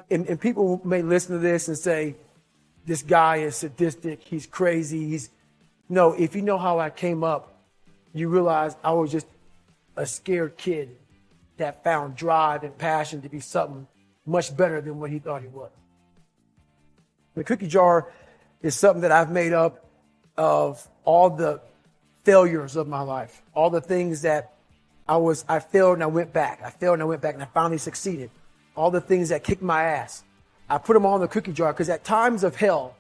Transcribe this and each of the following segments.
and people may listen to this and say, this guy is sadistic, he's crazy, no, if you know how I came up, you realize I was just a scared kid that found drive and passion to be something much better than what he thought he was. The cookie jar is something that I've made up of all the failures of my life, all the things that I failed and I went back. I failed and I went back and I finally succeeded. All the things that kicked my ass. I put them all in the cookie jar because at times of hell,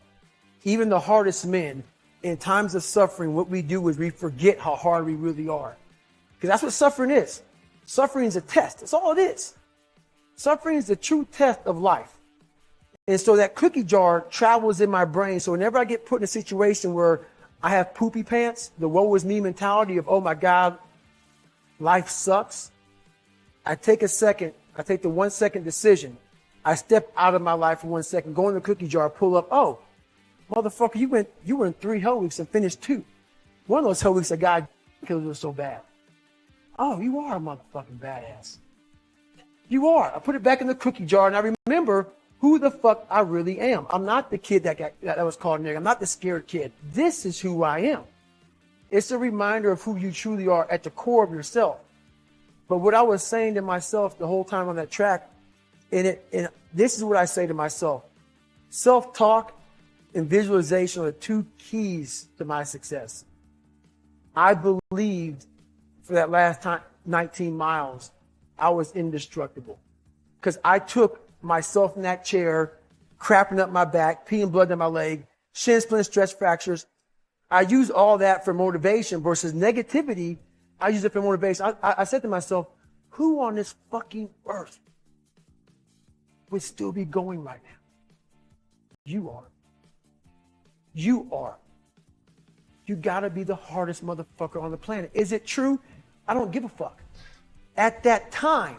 even the hardest men, in times of suffering, what we do is we forget how hard we really are. Because that's what suffering is. Suffering is a test. That's all it is. Suffering is the true test of life. And so that cookie jar travels in my brain. So whenever I get put in a situation where I have poopy pants, the woe is me mentality of, oh my God, life sucks. I take the 1 second decision. I step out of my life for 1 second, go in the cookie jar, pull up. Oh, motherfucker, you were in 3 hell weeks and finished 2. One of those hell weeks, a guy killed you so bad. Oh, you are a motherfucking badass. You are. I put it back in the cookie jar and I remember who the fuck I really am. I'm not the kid that was called nigga. I'm not the scared kid. This is who I am. It's a reminder of who you truly are at the core of yourself. But what I was saying to myself the whole time on that track, and this is what I say to myself. Self-talk and visualization are the 2 keys to my success. I believed for that last 19 miles, I was indestructible. Because I took myself in that chair, crapping up my back, peeing blood down my leg, shin splints, stress fractures. I use all that for motivation versus negativity. I use it for motivation. I said to myself, who on this fucking earth would still be going right now? You are. You are. You gotta be the hardest motherfucker on the planet. Is it true? I don't give a fuck. At that time,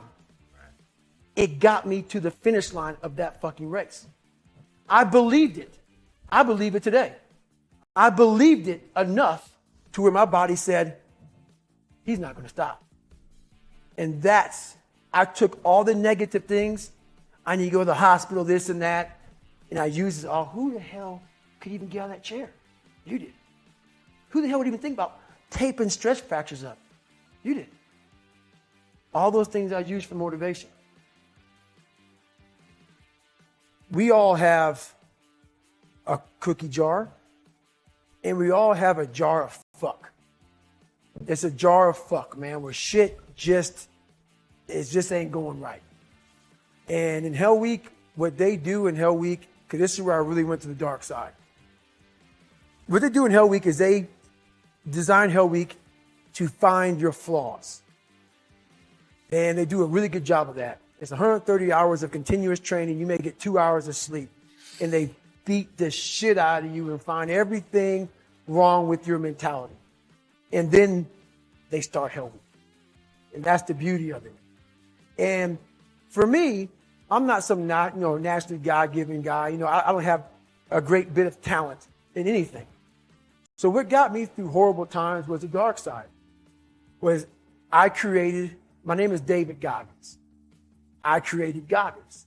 it got me to the finish line of that fucking race. I believed it. I believe it today. I believed it enough to where my body said, he's not going to stop. And I took all the negative things. I need to go to the hospital, this and that. And I used it all. Who the hell could even get out of that chair? You did. Who the hell would even think about taping stress fractures up? You did. All those things I used for motivation. We all have a cookie jar, and we all have a jar of fuck. It's a jar of fuck, man, where shit just ain't going right. And in Hell Week, what they do in Hell Week, because this is where I really went to the dark side. What they do in Hell Week is they design Hell Week to find your flaws. And they do a really good job of that. It's 130 hours of continuous training. You may get 2 hours of sleep. And they beat the shit out of you and find everything wrong with your mentality. And then they start Hell Week. And that's the beauty of it. And for me, I'm not some naturally God-given guy. I don't have a great bit of talent in anything. So what got me through horrible times was the dark side. My name is David Goggins. I created Goggins.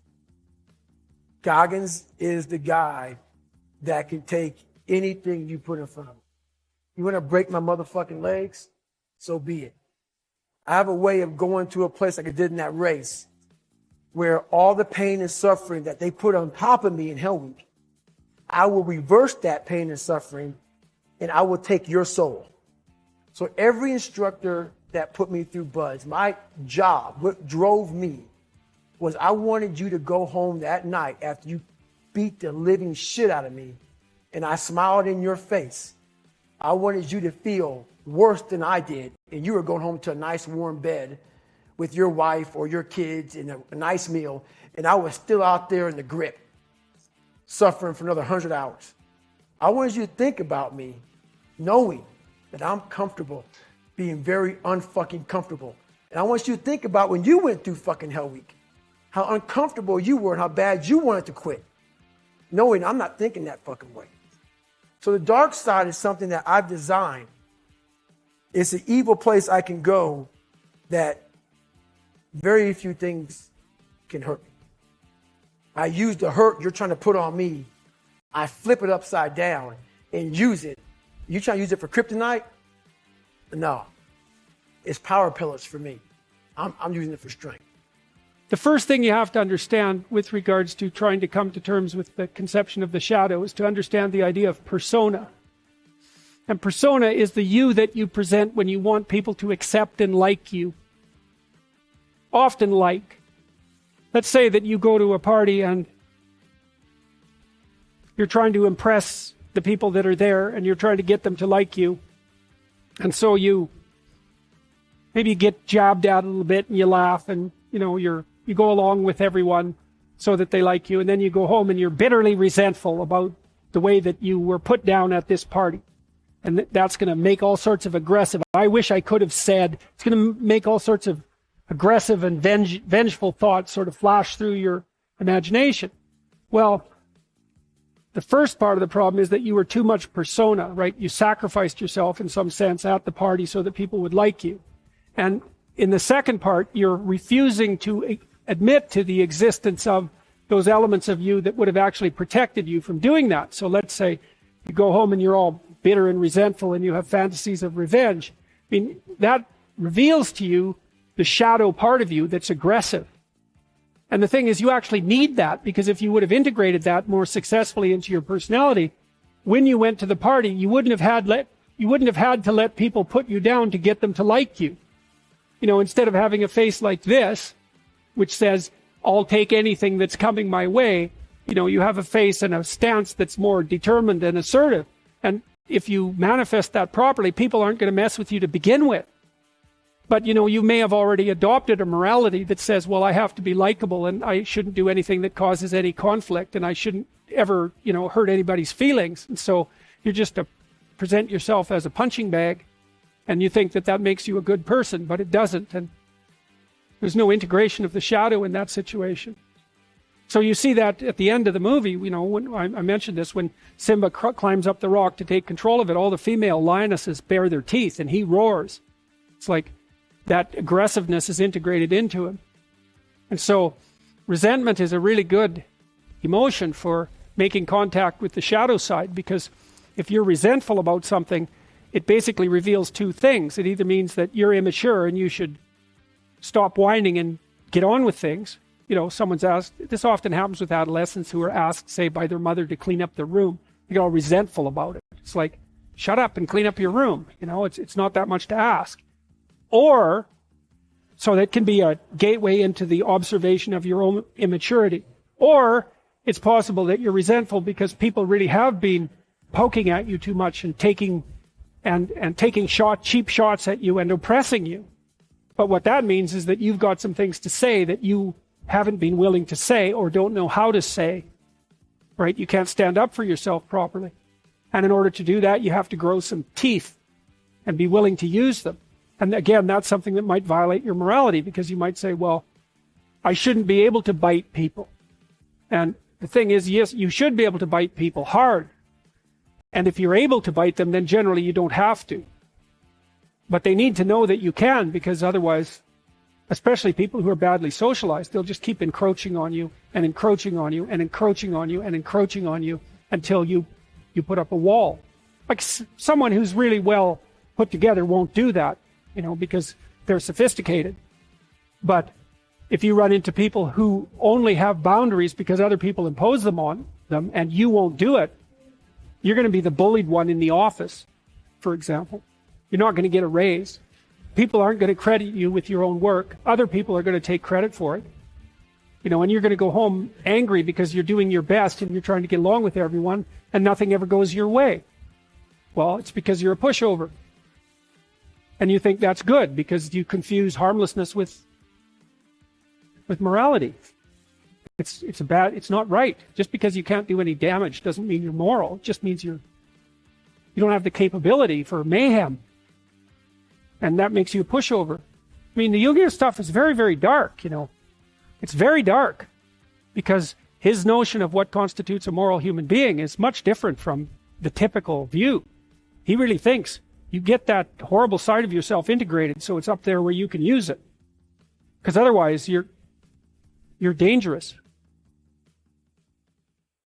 Goggins is the guy that can take anything you put in front of him. You want to break my motherfucking legs? So be it. I have a way of going to a place like I did in that race where all the pain and suffering that they put on top of me in Hell Week, I will reverse that pain and suffering and I will take your soul. So every instructor that put me through BUD/S, my job, what drove me, was I wanted you to go home that night after you beat the living shit out of me and I smiled in your face. I wanted you to feel worse than I did and you were going home to a nice warm bed with your wife or your kids and a nice meal and I was still out there in the grip, suffering for another 100 hours. I wanted you to think about me knowing that I'm comfortable being very unfucking comfortable. And I want you to think about when you went through fucking Hell Week, how uncomfortable you were and how bad you wanted to quit, knowing I'm not thinking that fucking way. So the dark side is something that I've designed. It's an evil place I can go that very few things can hurt me. I use the hurt you're trying to put on me. I flip it upside down and use it. You trying to use it for kryptonite? No. It's power pillars for me. I'm using it for strength. The first thing you have to understand with regards to trying to come to terms with the conception of the shadow is to understand the idea of persona. And persona is the you that you present when you want people to accept and like you. Often like. Let's say that you go to a party and you're trying to impress the people that are there and you're trying to get them to like you. And so you maybe get jabbed at a little bit and you laugh and you go along with everyone so that they like you, and then you go home and you're bitterly resentful about the way that you were put down at this party. And that's going to make all sorts of aggressive, I wish I could have said, it's going to make all sorts of aggressive and vengeful thoughts sort of flash through your imagination. Well, the first part of the problem is that you were too much persona, right? You sacrificed yourself in some sense at the party so that people would like you. And in the second part, you're refusing to admit to the existence of those elements of you that would have actually protected you from doing that. So let's say you go home and you're all bitter and resentful and you have fantasies of revenge. I mean, that reveals to you the shadow part of you that's aggressive. And the thing is, you actually need that, because if you would have integrated that more successfully into your personality, when you went to the party, you wouldn't have had to let people put you down to get them to like you. Instead of having a face like this, which says, I'll take anything that's coming my way, you have a face and a stance that's more determined and assertive. And if you manifest that properly, people aren't going to mess with you to begin with. But, you may have already adopted a morality that says, well, I have to be likable and I shouldn't do anything that causes any conflict and I shouldn't ever, hurt anybody's feelings. And so you're just to present yourself as a punching bag, and you think that that makes you a good person, but it doesn't. And there's no integration of the shadow in that situation. So you see that at the end of the movie, when I mentioned this, when Simba climbs up the rock to take control of it, all the female lionesses bare their teeth and he roars. It's like that aggressiveness is integrated into him. And so resentment is a really good emotion for making contact with the shadow side, because if you're resentful about something, it basically reveals two things. It either means that you're immature and you should stop whining and get on with things. Someone's asked, this often happens with adolescents who are asked, say, by their mother to clean up their room. They get all resentful about it. It's like, shut up and clean up your room. It's not that much to ask. Or, so that can be a gateway into the observation of your own immaturity. Or, it's possible that you're resentful because people really have been poking at you too much and taking cheap shots at you and oppressing you. But what that means is that you've got some things to say that you haven't been willing to say or don't know how to say, right? You can't stand up for yourself properly. And in order to do that, you have to grow some teeth and be willing to use them. And again, that's something that might violate your morality, because you might say, well, I shouldn't be able to bite people. And the thing is, yes, you should be able to bite people hard. And if you're able to bite them, then generally you don't have to. But they need to know that you can, because otherwise, especially people who are badly socialized, they'll just keep encroaching on you and encroaching on you and encroaching on you and encroaching on you until you put up a wall. Like someone who's really well put together won't do that, because they're sophisticated. But if you run into people who only have boundaries because other people impose them on them and you won't do it, you're going to be the bullied one in the office, for example. You're not going to get a raise. People aren't going to credit you with your own work. Other people are going to take credit for it. And you're going to go home angry because you're doing your best and you're trying to get along with everyone and nothing ever goes your way. Well, it's because you're a pushover. And you think that's good because you confuse harmlessness with morality. It's not right. Just because you can't do any damage doesn't mean you're moral. It just means you don't have the capability for mayhem. And that makes you a pushover. I mean, the Jungian stuff is very, very dark, It's very dark because his notion of what constitutes a moral human being is much different from the typical view. He really thinks you get that horrible side of yourself integrated so it's up there where you can use it. Because otherwise you're dangerous.